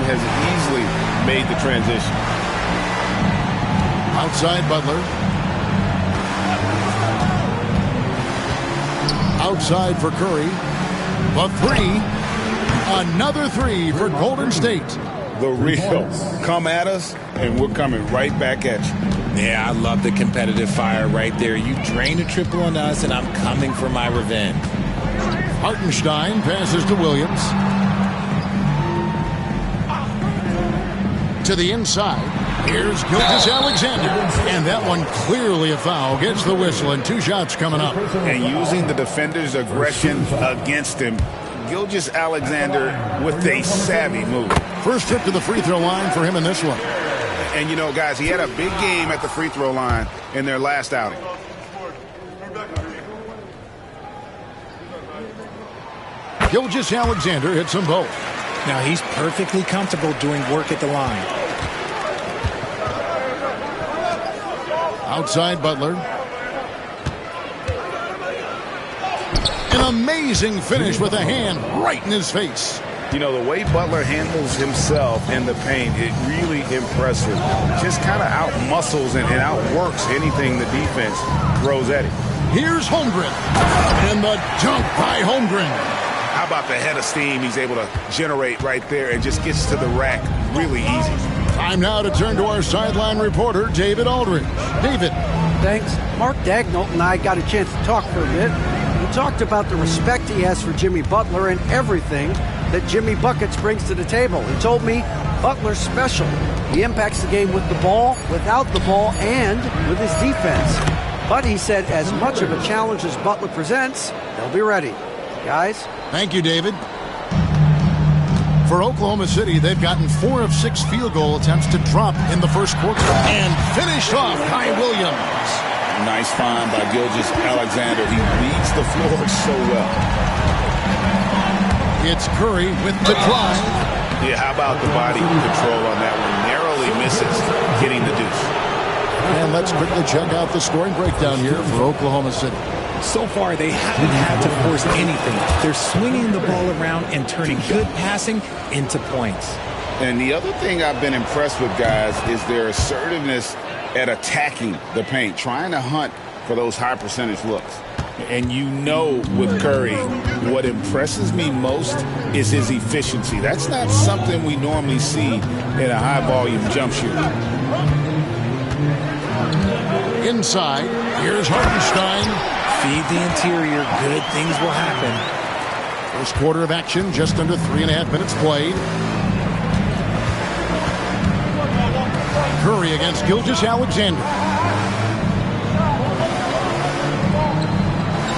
has easily made the transition. Outside Butler. Outside for Curry. The three. Another three for Golden State. The real. Come at us, and we're coming right back at you. Yeah, I love the competitive fire right there. You drain a triple on us, and I'm coming for my revenge. Hartenstein passes to Williams. To the inside. Here's Gilgeous-Alexander. And that one clearly a foul. Gets the whistle, and 2 shots coming up. And using the defender's aggression against him, Gilgeous-Alexander with a savvy move. First trip to the free throw line for him in this one. And, you know, guys, he had a big game at the free throw line in their last outing. Gilgeous-Alexander hits them both. Now he's perfectly comfortable doing work at the line. Outside Butler. An amazing finish with a hand right in his face. You know, the way Butler handles himself in the paint, it really impressive. Just kind of out-muscles and outworks anything the defense throws at him. Here's Holmgren. And the dunk by Holmgren. How about the head of steam he's able to generate right there and just gets to the rack really easy. Time now to turn to our sideline reporter, David Aldridge. David. Thanks. Mark Dagnall and I got a chance to talk for a bit. We talked about the respect he has for Jimmy Butler and everything that Jimmy Buckets brings to the table. He told me Butler's special. He impacts the game with the ball, without the ball, and with his defense. But he said as much of a challenge as Butler presents, they'll be ready. Guys? Thank you, David. For Oklahoma City, they've gotten 4 of 6 field goal attempts to drop in the first quarter. And finished off by Williams. Nice find by Gilgeous-Alexander. He reads the floor so well. It's Curry with the drive. Yeah, how about the body control on that one? Narrowly misses getting the deuce. And let's quickly check out the scoring breakdown here for Oklahoma City. So far, they haven't had to force anything. They're swinging the ball around and turning good passing into points. And the other thing I've been impressed with, guys, is their assertiveness at attacking the paint, trying to hunt for those high percentage looks. And you know with Curry, what impresses me most is his efficiency. That's not something we normally see in a high-volume jump shooter. Inside, here's Hartenstein. Feed the interior, good things will happen. First quarter of action, just under 3.5 minutes played. Curry against Gilgeous-Alexander.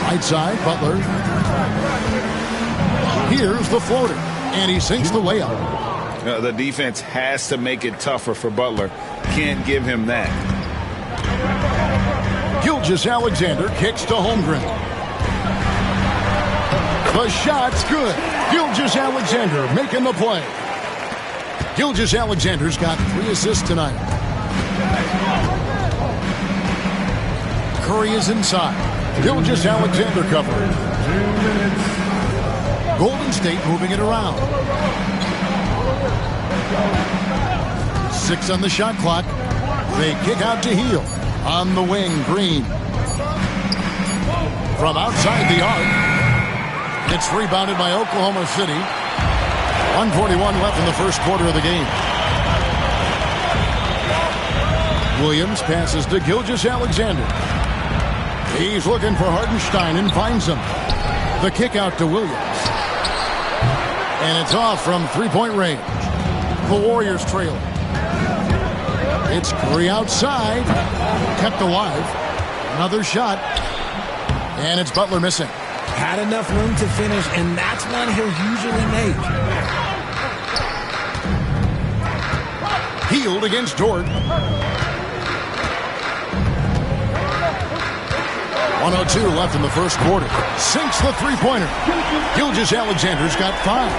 Right side, Butler. Here's the floater, and he sinks the layup. The defense has to make it tougher for Butler. Can't give him that. Gilgeous-Alexander kicks to Holmgren. The shot's good. Gilgeous-Alexander making the play. Gilgeous-Alexander's got 3 assists tonight. Curry is inside. Gilgeous-Alexander covering. Golden State moving it around. 6 on the shot clock. They kick out to Hield. On the wing, Green. From outside the arc. It's rebounded by Oklahoma City. 1:41 left in the first quarter of the game. Williams passes to Gilgeous-Alexander. He's looking for Hartenstein and finds him. The kick out to Williams. And it's off from three-point range. The Warriors trail. It's Curry outside. Kept alive. Another shot. And it's Butler missing. Had enough room to finish, and that's one he'll usually make. Hield against Dort. 1:02 left in the first quarter. Sinks the three-pointer. Gilgeous-Alexander's got 5.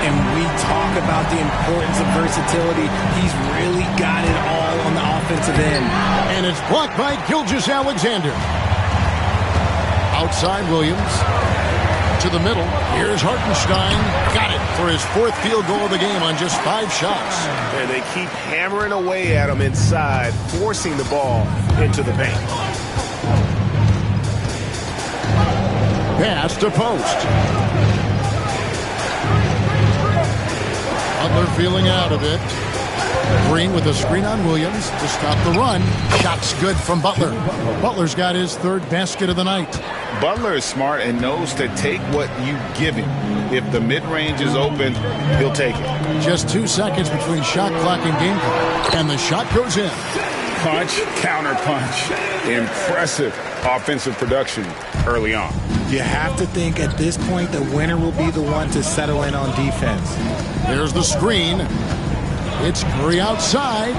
And we talk about the importance of versatility. He's really got it all on the offensive end. And it's blocked by Gilgeous-Alexander. Outside Williams. to the middle. Here's Hartenstein. Got it for his 4th field goal of the game on just 5 shots. And they keep hammering away at him inside, forcing the ball into the paint. Pass to post. Butler feeling out of it. Green with a screen on Williams to stop the run. Shot's good from Butler. Butler's got his 3rd basket of the night. Butler is smart and knows to take what you give him. If the mid-range is open, he'll take it. Just 2 seconds between shot clock and game clock. And the shot goes in. Punch, counter punch. Impressive offensive production early on. You have to think at this point the winner will be the one to settle in on defense. There's the screen. It's Curry outside.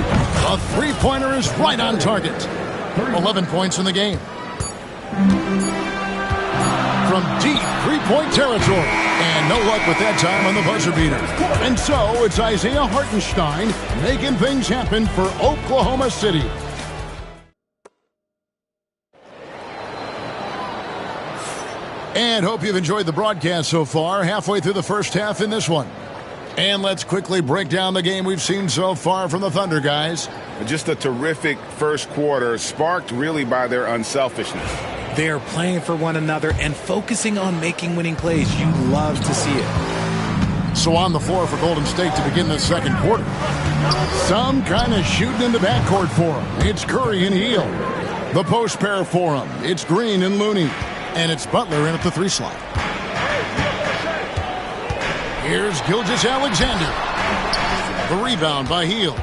A 3-pointer is right on target. 11 points in the game. From deep 3-point territory. And no luck with that time on the buzzer beater. And so it's Isaiah Hartenstein making things happen for Oklahoma City. And hope you've enjoyed the broadcast so far. Halfway through the first half in this one. And let's quickly break down the game we've seen so far from the Thunder, guys. Just a terrific first quarter, sparked really by their unselfishness. They're playing for one another and focusing on making winning plays. You love to see it. So on the floor for Golden State to begin the second quarter. Some kind of shooting in the backcourt for them. It's Curry and Hield. The post pair for them. It's Green and Looney. And it's Butler in at the 3 slot. Here's Gilgeous-Alexander. The rebound by Hield.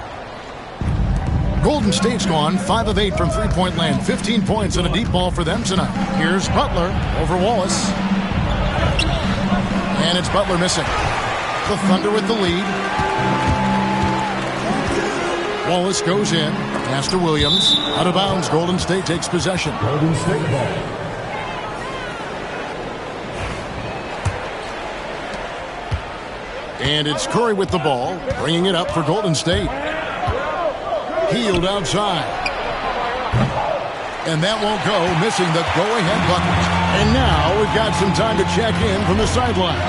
Golden State's gone 5 of 8 from 3-point land. 15 points and a deep ball for them tonight. Here's Butler over Wallace. And it's Butler missing. The Thunder with the lead. Wallace goes in. Pass to Williams. Out of bounds. Golden State takes possession. Golden State ball. And it's Curry with the ball, bringing it up for Golden State. Hield outside. And that won't go, missing the go-ahead bucket. And now we've got some time to check in from the sidelines.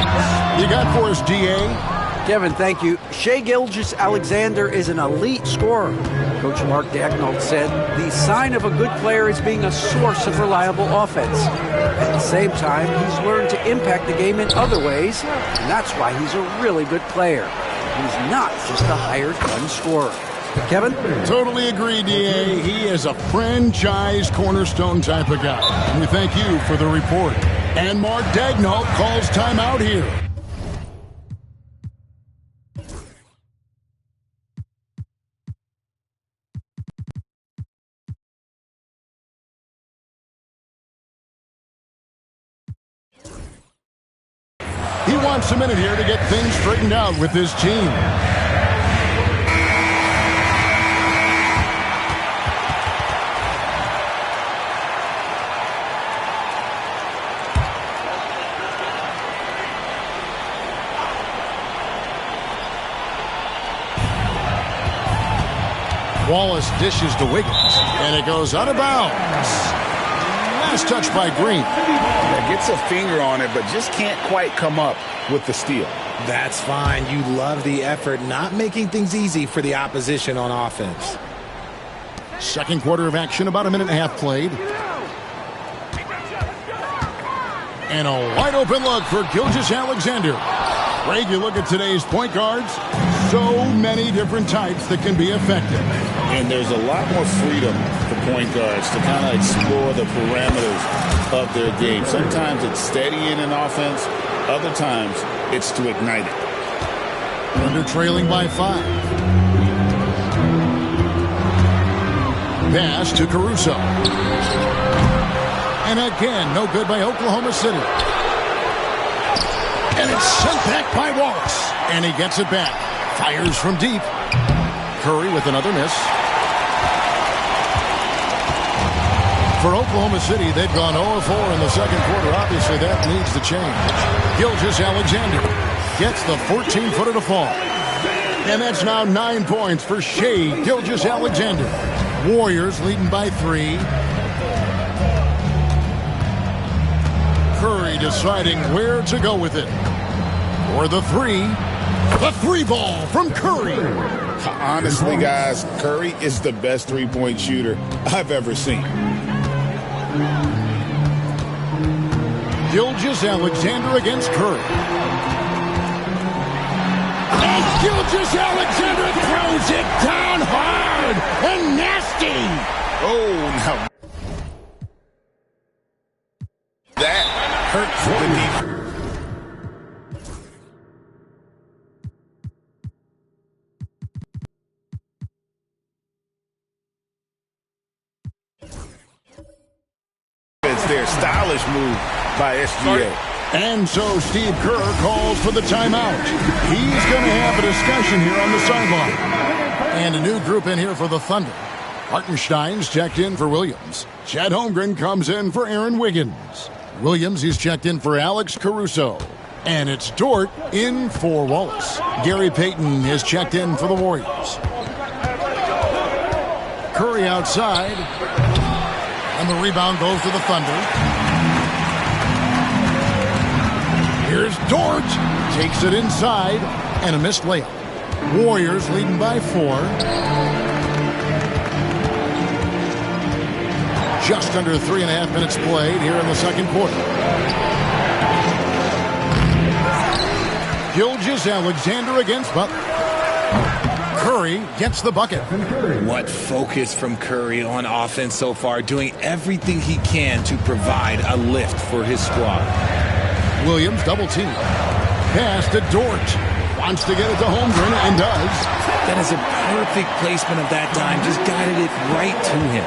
You got for us, D.A.? Kevin, thank you. Shai Gilgeous-Alexander is an elite scorer. Coach Mark Daigneault said the sign of a good player is being a source of reliable offense. At the same time, he's learned to impact the game in other ways, and that's why he's a really good player. He's not just a hired gun scorer. Kevin? Totally agree, D.A. He is a franchise cornerstone type of guy. And we thank you for the report. And Mark Daigneault calls timeout here. He wants a minute here to get things straightened out with his team. Wallace dishes to Wiggins, and it goes out of bounds. Last touch by Green. Yeah, gets a finger on it, but just can't quite come up with the steal. That's fine. You love the effort, not making things easy for the opposition on offense. Second quarter of action, about a minute and a half played. And a wide open look for Gilgeous-Alexander. Greg, you look at today's point guards, so many different types that can be effective. And there's a lot more freedom for point guards to kind of explore the parameters of their game. Sometimes it's steadying an offense. Other times it's to ignite it. Under trailing by 5. Pass to Caruso. And again, no good by Oklahoma City. And it's sent back by Wallace. And he gets it back. Fires from deep. Curry with another miss. For Oklahoma City, they've gone 0-4 in the second quarter. Obviously, that needs to change. Gilgeous-Alexander gets the 14-footer to fall. And that's now 9 points for Shai Gilgeous-Alexander. Warriors leading by 3. Curry deciding where to go with it. For the three ball from Curry. Honestly, guys, Curry is the best three-point shooter I've ever seen. Gilgeous-Alexander against Curry. And Gilgeous-Alexander throws it down hard and nasty. Oh, now that hurts the defense. It's their stylish move by SGA. And so Steve Kerr calls for the timeout. He's going to have a discussion here on the sideline. And a new group in here for the Thunder. Hartenstein's checked in for Williams. Chet Holmgren comes in for Aaron Wiggins. Williams is checked in for Alex Caruso. And it's Dort in for Wallace. Gary Payton is checked in for the Warriors. Curry outside. And the rebound goes to the Thunder. Here's Dort. Takes it inside. And a missed layup. Warriors leading by 4. Just under 3.5 minutes played here in the second quarter. Gilgeous-Alexander against Butler. Curry gets the bucket. What focus from Curry on offense so far, doing everything he can to provide a lift for his squad. Williams double team. Pass to Dort. Wants to get it to Holmgren and does. That is a perfect placement of that dime. Just guided it right to him.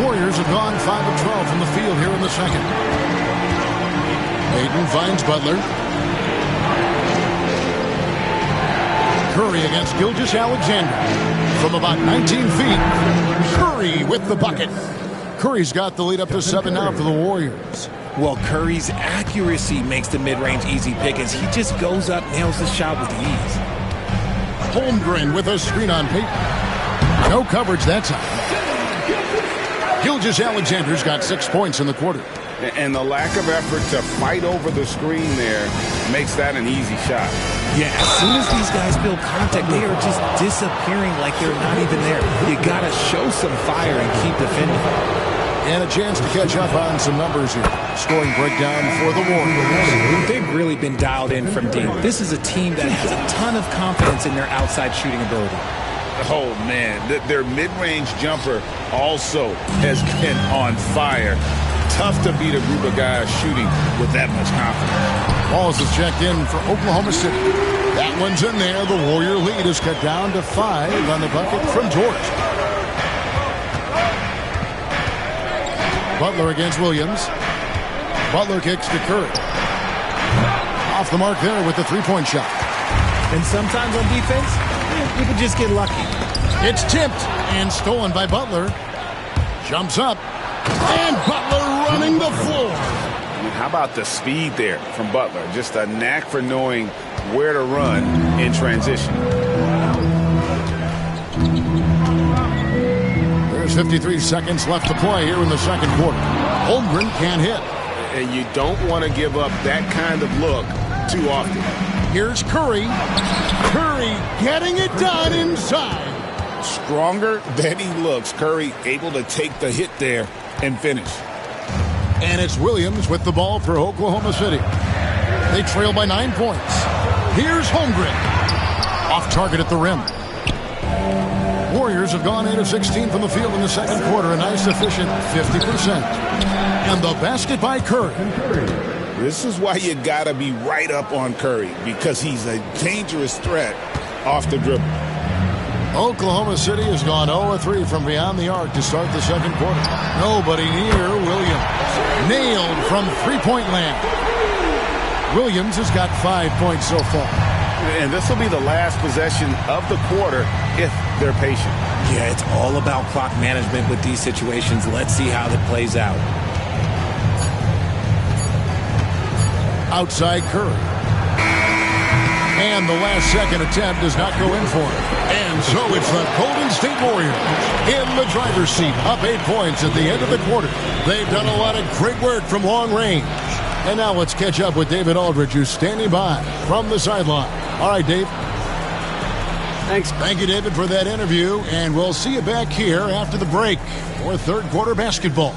Warriors have gone 5 of 12 from the field here in the second. Payton finds Butler. Curry against Gilgeous-Alexander. From about 19 feet, Curry with the bucket. Curry's got the lead up to 7 now for the Warriors. Well, Curry's accuracy makes the mid-range easy pick as he just goes up, nails the shot with ease. Holmgren with a screen on Payton. No coverage that time. Gilgeous-Alexander's got 6 points in the quarter. And the lack of effort to fight over the screen there makes that an easy shot. Yeah, as soon as these guys feel contact, they are just disappearing like they're not even there. You got to show some fire and keep defending. And a chance to catch up on some numbers here. Scoring breakdown for the Warriors. They've really been dialed in from deep. This is a team that has a ton of confidence in their outside shooting ability. Oh, man, their mid-range jumper also has been on fire. Tough to beat a group of guys shooting with that much confidence. Walls is checked in for Oklahoma City. That one's in there. The Warrior lead is cut down to 5 on the bucket from Dort. Butler against Williams. Butler kicks to Curry. Off the mark there with the three-point shot. And sometimes on defense, you can just get lucky. It's tipped and stolen by Butler. Jumps up. And Butler running the floor. How about the speed there from Butler? Just a knack for knowing where to run in transition. There's 53 seconds left to play here in the second quarter. Holmgren can't hit. And you don't want to give up that kind of look too often. Here's Curry. Curry getting it done inside. Stronger than he looks. Curry able to take the hit there and finish. And it's Williams with the ball for Oklahoma City. They trail by 9 points. Here's Holmgren. Off target at the rim. Warriors have gone 8 of 16 from the field in the second quarter. A nice efficient 50%. And the basket by Curry. This is why you got to be right up on Curry, because he's a dangerous threat off the dribble. Oklahoma City has gone 0-3 from beyond the arc to start the second quarter. Nobody near Williams. Nailed from three-point land. Williams has got 5 points so far. And this will be the last possession of the quarter if they're patient. Yeah, it's all about clock management with these situations. Let's see how that plays out. Outside Curry. And the last-second attempt does not go in for it. And so it's the Golden State Warriors in the driver's seat, up 8 points at the end of the quarter. They've done a lot of great work from long range. And now let's catch up with David Aldridge, who's standing by from the sideline. All right, Dave. Thanks. Thank you, David, for that interview. And we'll see you back here after the break for third quarter basketball.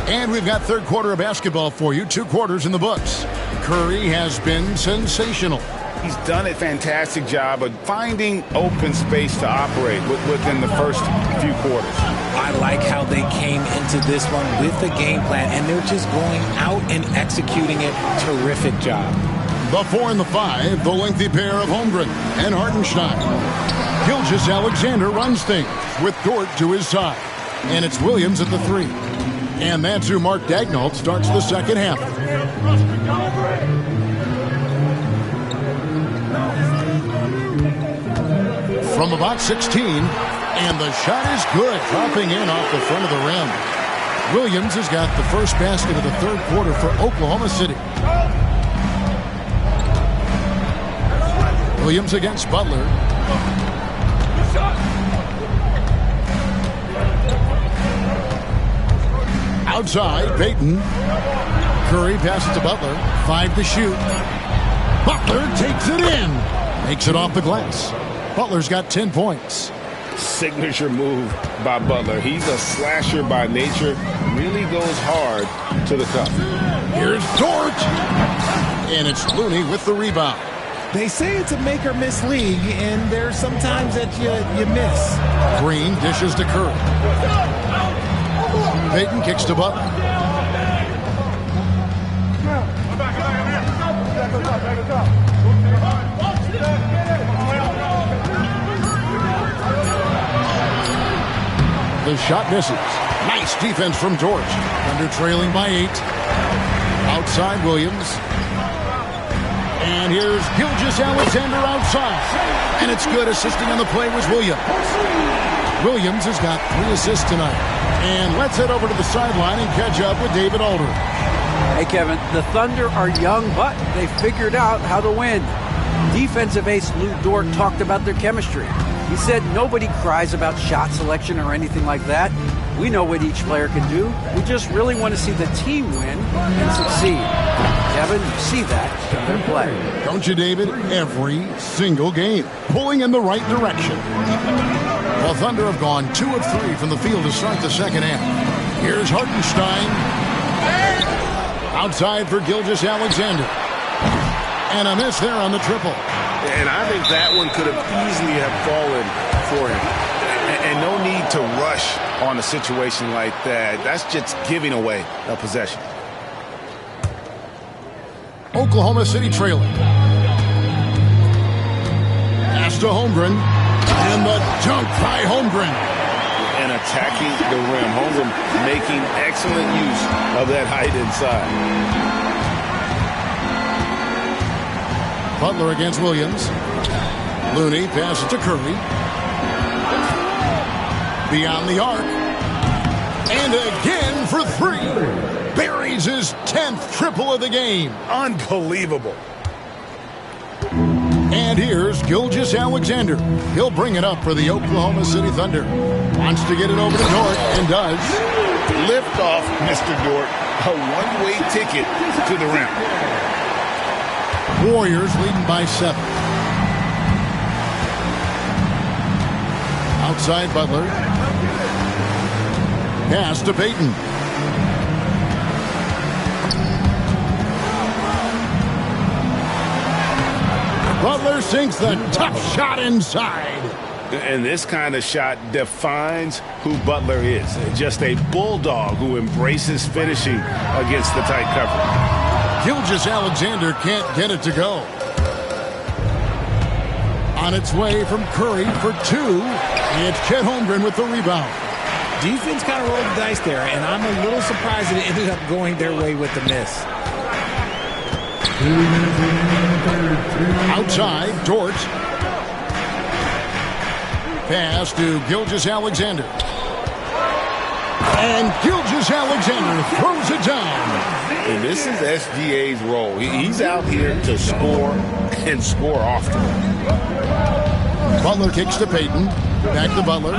And we've got third quarter of basketball for you. 2 quarters in the books. Curry has been sensational. He's done a fantastic job of finding open space to operate within the first few quarters. I like how they came into this one with the game plan, and they're just going out and executing it. Terrific job. The 4 and the 5, the lengthy pair of Holmgren and Hartenstein. Gilgeous-Alexander runs things with Dort to his side. And it's Williams at the 3. And that's who Mark Daigneault starts the second half. From about 16, and the shot is good, dropping in off the front of the rim. Williams has got the first basket of the third quarter for Oklahoma City. Williams against Butler. Outside, Payton. Curry passes to Butler. 5 to shoot. Butler takes it in. Makes it off the glass. Butler's got 10 points. Signature move by Butler. He's a slasher by nature. Really goes hard to the cup. Here's Dort. And it's Looney with the rebound. They say it's a make-or-miss league, and there's sometimes that you miss. Green dishes to Curry. Payton kicks to Butler. The shot misses. Nice defense from Dort. Under trailing by 8. Outside Williams. And here's Gilgeous-Alexander outside. And it's good. Assisting on the play was Williams. Williams has got 3 assists tonight. And let's head over to the sideline and catch up with David Aldridge. Hey, Kevin, the Thunder are young, but they figured out how to win. Defensive ace Lou Dort talked about their chemistry. He said nobody cries about shot selection or anything like that. We know what each player can do. We just really want to see the team win and succeed. Kevin, you see that in their play. Don't you, David? Every single game. Pulling in the right direction. Well, Thunder have gone 2 of 3 from the field to start the second half. Here's Hartenstein. Outside for Gilgeous-Alexander. And a miss there on the triple. And I think that one could have easily have fallen for him. And no need to rush on a situation like that. That's just giving away a possession. Oklahoma City trailing. Pass to Holmgren. And the dunk by Holmgren. And attacking the rim. Holmgren making excellent use of that height inside. Butler against Williams. Looney passes to Curry. Beyond the arc. And again for 3. Buries his 10th triple of the game. Unbelievable. And here's Gilgeous-Alexander. He'll bring it up for the Oklahoma City Thunder. Wants to get it over to Dort, and does. Lift off, Mr. Dort. A one-way ticket to the rim. Warriors leading by 7. Outside Butler. Pass to Payton. Butler sinks the tough shot inside. And this kind of shot defines who Butler is. Just a bulldog who embraces finishing against the tight cover. Gilgeous-Alexander can't get it to go. On its way from Curry for two. It's Chet Holmgren with the rebound. Defense kind of rolled the dice there, and I'm a little surprised that it ended up going their way with the miss. Outside, Dort. Pass to Gilgeous-Alexander. And Gilgeous-Alexander throws it down. And this is SGA's role. He's out here to score and score often. Butler kicks to Payton. Back to Butler.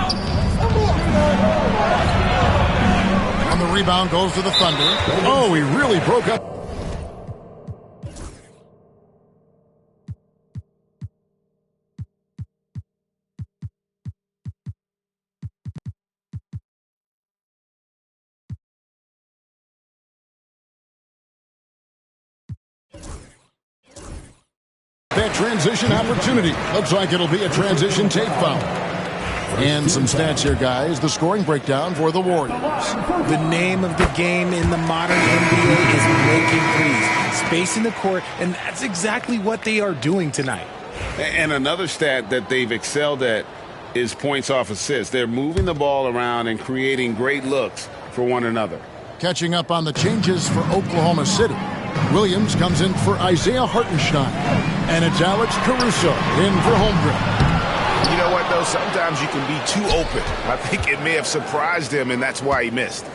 On the rebound goes to the Thunder. Oh, he really broke up. That transition opportunity. Looks like it'll be a transition tape foul. And some stats here, guys. The scoring breakdown for the Warriors. The name of the game in the modern NBA is making threes, spacing the court, and that's exactly what they are doing tonight. And another stat that they've excelled at is points off assists. They're moving the ball around and creating great looks for one another. Catching up on the changes for Oklahoma City. Williams comes in for Isaiah Hartenstein. And it's Alex Caruso in for Holmgren. You know what, though? Sometimes you can be too open. I think it may have surprised him, and that's why he missed.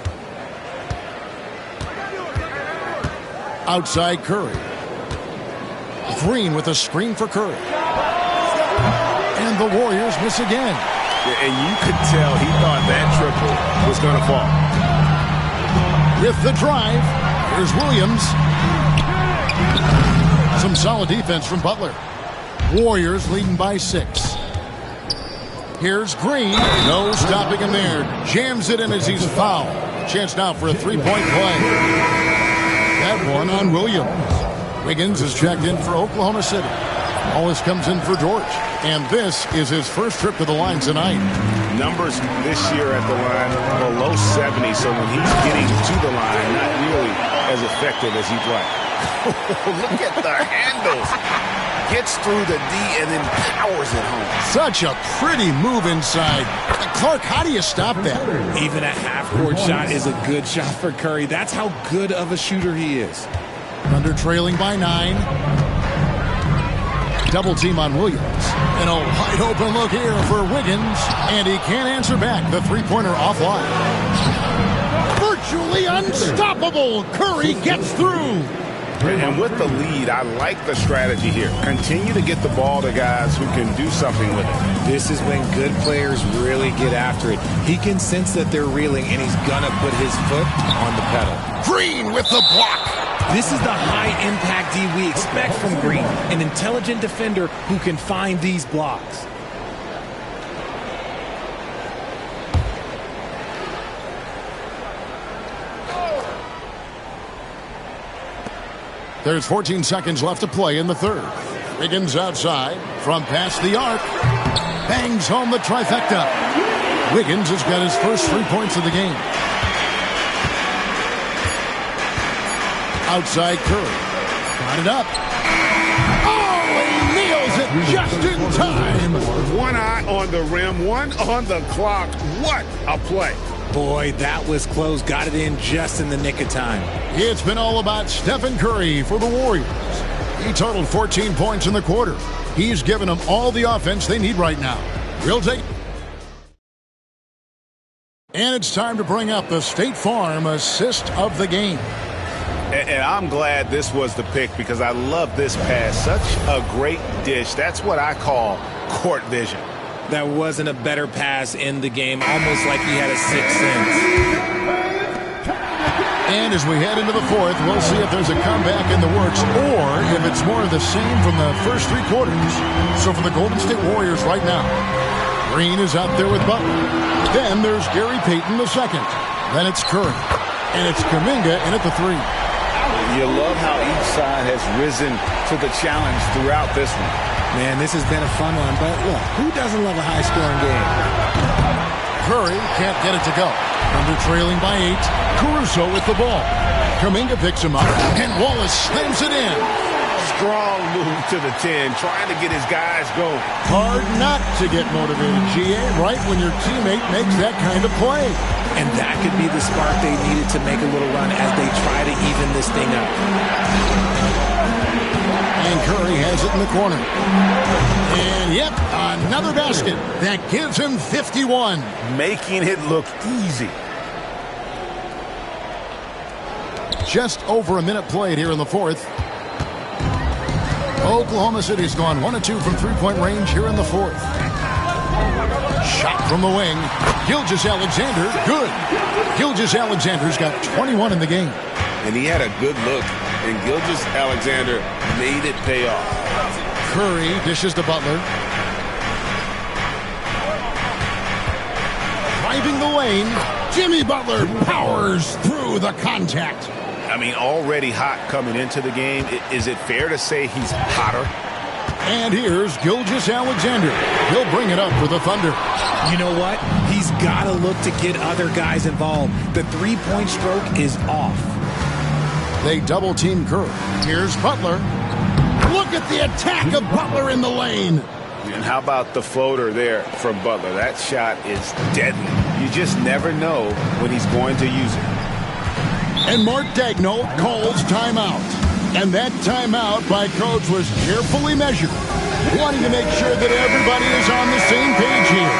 Outside Curry. Green with a screen for Curry. And the Warriors miss again. Yeah, and you could tell he thought that triple was going to fall. With the drive, here's Williams. Some solid defense from Butler. Warriors leading by 6. Here's Green. No stopping him there. Jams it in as he's fouled. Chance now for a three-point play. That one on Williams. Wiggins is checked in for Oklahoma City. Wallace comes in for George. And this is his first trip to the line tonight. Numbers this year at the line below 70, so when he's getting to the line, not nearly as effective as he'd like. Look at the handles. Gets through the D and then powers it home. Such a pretty move inside. Clark, how do you stop that? Even a half-court shot is a good shot for Curry. That's how good of a shooter he is. Under trailing by 9. Double team on Williams. And a wide open look here for Wiggins. And he can't answer back. The three-pointer offline. Virtually unstoppable. Curry gets through. And with the lead, I like the strategy here. Continue to get the ball to guys who can do something with it. This is when good players really get after it. He can sense that they're reeling, and he's going to put his foot on the pedal. Green with the block. This is the high-impact D we expect from Green, an intelligent defender who can find these blocks. There's 14 seconds left to play in the third. Wiggins outside from past the arc. Bangs home the trifecta. Wiggins has got his first 3 points of the game. Outside Curry. Got it up. Oh, he nails it just in time. One eye on the rim, one on the clock. What a play. Boy, that was close. Got it in just in the nick of time. It's been all about Stephen Curry for the Warriors. He totaled 14 points in the quarter. He's given them all the offense they need right now. We'll take. And it's time to bring up the State Farm assist of the game. And I'm glad this was the pick because I love this pass. Such a great dish. That's what I call court vision. There wasn't a better pass in the game, almost like he had a sixth sense. And as we head into the fourth, we'll see if there's a comeback in the works or if it's more of the same from the first 3 quarters. So for the Golden State Warriors right now, Green is out there with Butler. Then there's Gary Payton the second. Then it's Curry. And it's Kuminga in at the 3. You love how each side has risen to the challenge throughout this one. Man, this has been a fun one, but look, who doesn't love a high-scoring game? Curry can't get it to go. Under trailing by 8. Caruso with the ball. Kuminga picks him up, and Wallace slams it in. Strong move to the 10, trying to get his guys going. Hard not to get motivated, GA, right when your teammate makes that kind of play. And that could be the spark they needed to make a little run as they try to even this thing up. And Curry has it in the corner. And, yep, another basket. That gives him 51. Making it look easy. Just over a minute played here in the fourth. Oklahoma City's gone 1 of 2 from three-point range here in the fourth. Shot from the wing. Gilgeous-Alexander, good. Gilgeous-Alexander's got 21 in the game. And he had a good look, and Gilgeous-Alexander made it pay off. Curry dishes to Butler. Driving the lane. Jimmy Butler powers through the contact. I mean, already hot coming into the game. Is it fair to say he's hotter? And here's Gilgeous-Alexander. He'll bring it up for the Thunder. You know what? He's got to look to get other guys involved. The three-point stroke is off. They double-team Curry. Here's Butler. Look at the attack of Butler in the lane. And how about the floater there from Butler? That shot is deadly. You just never know when he's going to use it. And Mark Daigneault calls timeout. And that timeout by Coach was carefully measured, wanting to make sure that everybody is on the same page here.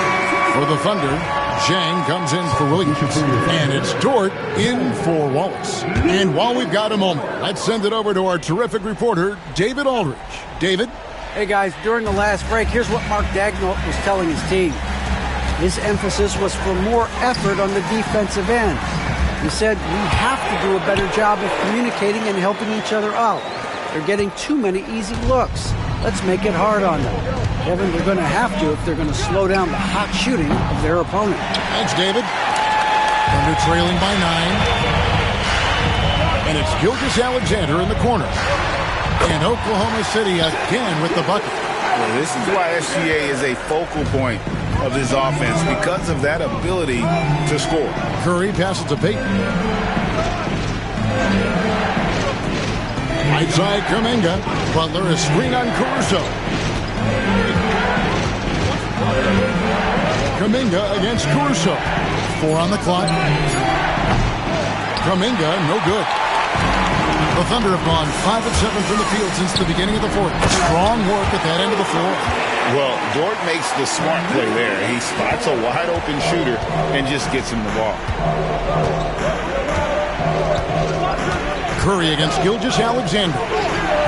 For the Thunder, Zhang comes in for Williams. And it's Dort in for Wallace. And while we've got a moment, let's send it over to our terrific reporter, David Aldridge. David? Hey, guys, during the last break, here's what Mark Daigneault was telling his team. His emphasis was for more effort on the defensive end. He said, we have to do a better job of communicating and helping each other out. They're getting too many easy looks. Let's make it hard on them. Kevin, they're going to have to if they're going to slow down the hot shooting of their opponent. Thanks, David. Thunder trailing by 9. And it's Gilgeous-Alexander in the corner. And Oklahoma City again with the bucket. Well, this is why SGA is a focal point of this offense, because of that ability to score. Curry passes to Payton. Right side, Kuminga. Butler a screen on Caruso. Kuminga against Caruso. 4 on the clock. Kuminga, no good. The Thunder have gone 5 of 7 from the field since the beginning of the fourth. Strong work at that end of the floor. Well, Dort makes the smart play there. He spots a wide-open shooter and just gets him the ball. Curry against Gilgeous-Alexander.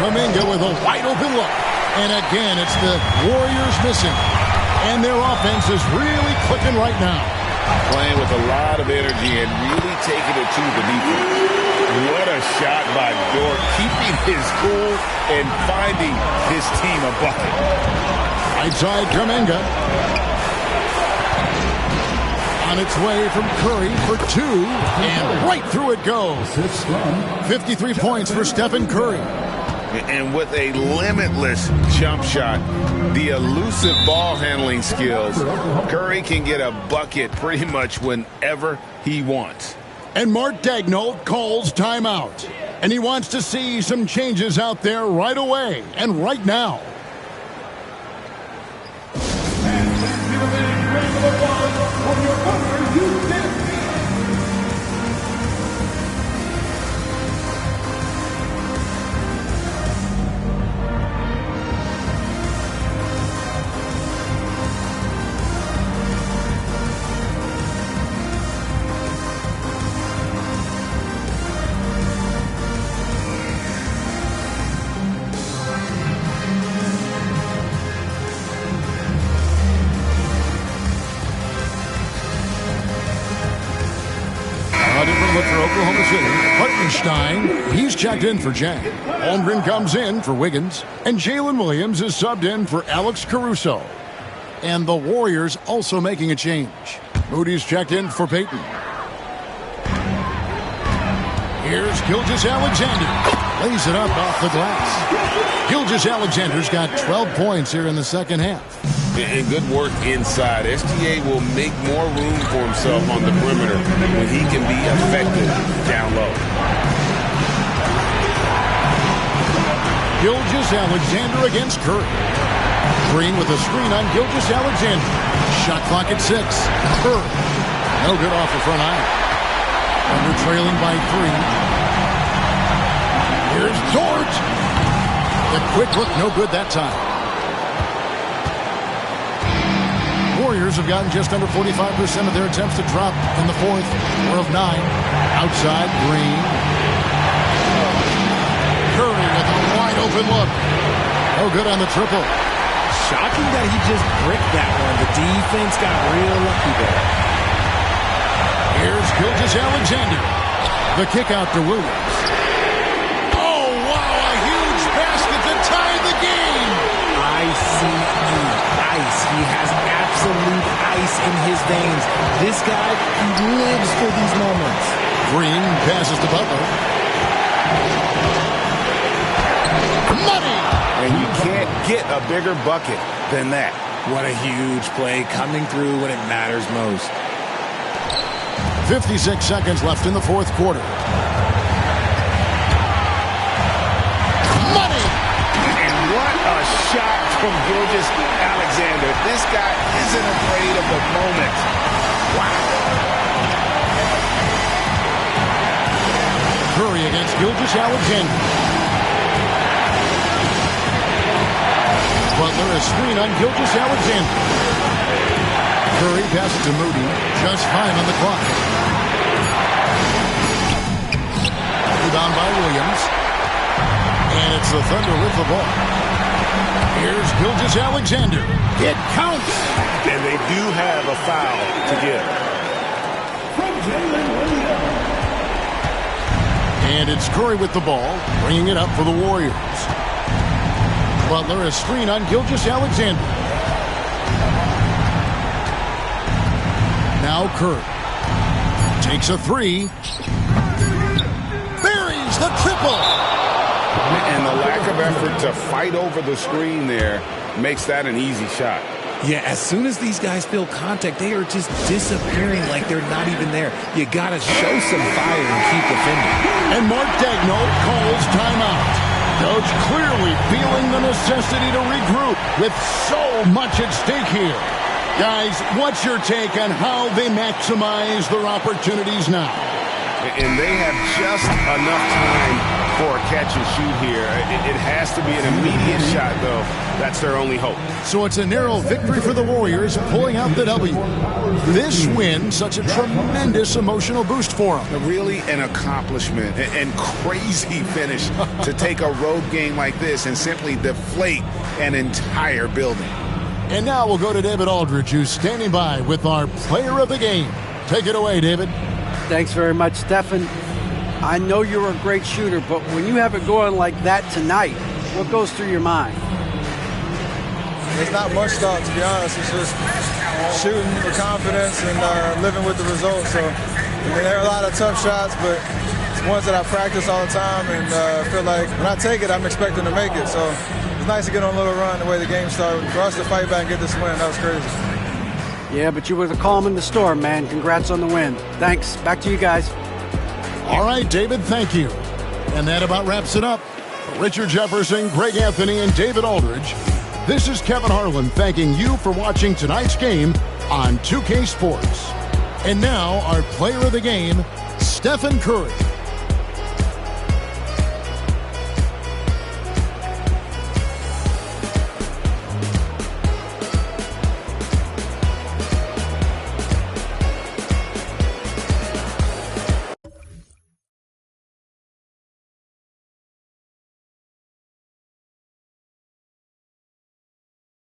Kuminga with a wide-open look. And again, it's the Warriors missing. And their offense is really clicking right now. Playing with a lot of energy and really taking it to the defense. What a shot by Dort, keeping his cool and finding his team a bucket. Right side, Kuminga. On its way from Curry for 2, and right through it goes. 53 points for Stephen Curry. And with a limitless jump shot, the elusive ball handling skills, Curry can get a bucket pretty much whenever he wants. And Mark Daigneault calls timeout. And he wants to see some changes out there right away and right now. Oklahoma City. Hartenstein, he's checked in for Jack. Holmgren comes in for Wiggins. And Jalen Williams is subbed in for Alex Caruso. And the Warriors also making a change. Moody's checked in for Payton. Here's Gilgeous-Alexander. Lays it up off the glass. Gilgeous-Alexander's got 12 points here in the second half. And good work inside. SGA will make more room for himself on the perimeter when he can be effective down low. Gilgeous-Alexander against Curry. Green with a screen on Gilgeous-Alexander. Shot clock at 6. Curry. No good off the front iron. Under trailing by 3. Here's George. The quick look, no good that time. Warriors have gotten just under 45% of their attempts to drop in the fourth. 4 of 9. Outside, Green. Curry with a wide open look. No good on the triple. Shocking that he just bricked that one. The defense got real lucky there. Here's Gilgeous-Alexander. The kick out to Williams. Oh, wow, a huge basket to tie the game. ICE. He has absolute ice in his veins. This guy, he lives for these moments. Green passes to Butler. Money! And you can't get a bigger bucket than that. What a huge play coming through when it matters most. 56 seconds left in the fourth quarter. Money! And what a shot from Gilgeous-Alexander. This guy isn't afraid of the moment. Wow. Curry against Gilgeous-Alexander. Butler a screen on Gilgeous-Alexander. Curry passes to Moody. Just fine on the clock. Rebound by Williams. And it's the Thunder with the ball. Here's Gilgeous-Alexander. It counts. And they do have a foul to give. And it's Curry with the ball, bringing it up for the Warriors. Butler a screen on Gilgeous-Alexander. Now Curry takes a 3. Buries the triple. And the lack of effort to fight over the screen there makes that an easy shot. Yeah, as soon as these guys feel contact, they are just disappearing like they're not even there. You got to show some fire and keep defending. And Mark Daigneault calls timeout. Coach clearly feeling the necessity to regroup with so much at stake here. Guys, what's your take on how they maximize their opportunities now? And they have just enough time for a catch and shoot here. It has to be an immediate shot, though. That's their only hope. So it's a narrow victory for the Warriors, pulling out the W. This win, such a tremendous emotional boost for them. Really an accomplishment and crazy finish to take a road game like this and simply deflate an entire building. And now we'll go to David Aldridge, who's standing by with our player of the game. Take it away, David. Thanks very much, Stephen. I know you're a great shooter, but when you have it going like that tonight, what goes through your mind? There's not much thought, to be honest. It's just shooting with confidence and living with the results. So, there are a lot of tough shots, but it's ones that I practice all the time, and feel like when I take it, I'm expecting to make it. So it's nice to get on a little run the way the game started. For us to fight back and get this win, that was crazy. Yeah, but you were the calm in the storm, man. Congrats on the win. Thanks. Back to you guys. All right, David, thank you. And that about wraps it up. For Richard Jefferson, Greg Anthony, and David Aldridge, this is Kevin Harlan thanking you for watching tonight's game on 2K Sports. And now, our player of the game, Stephen Curry.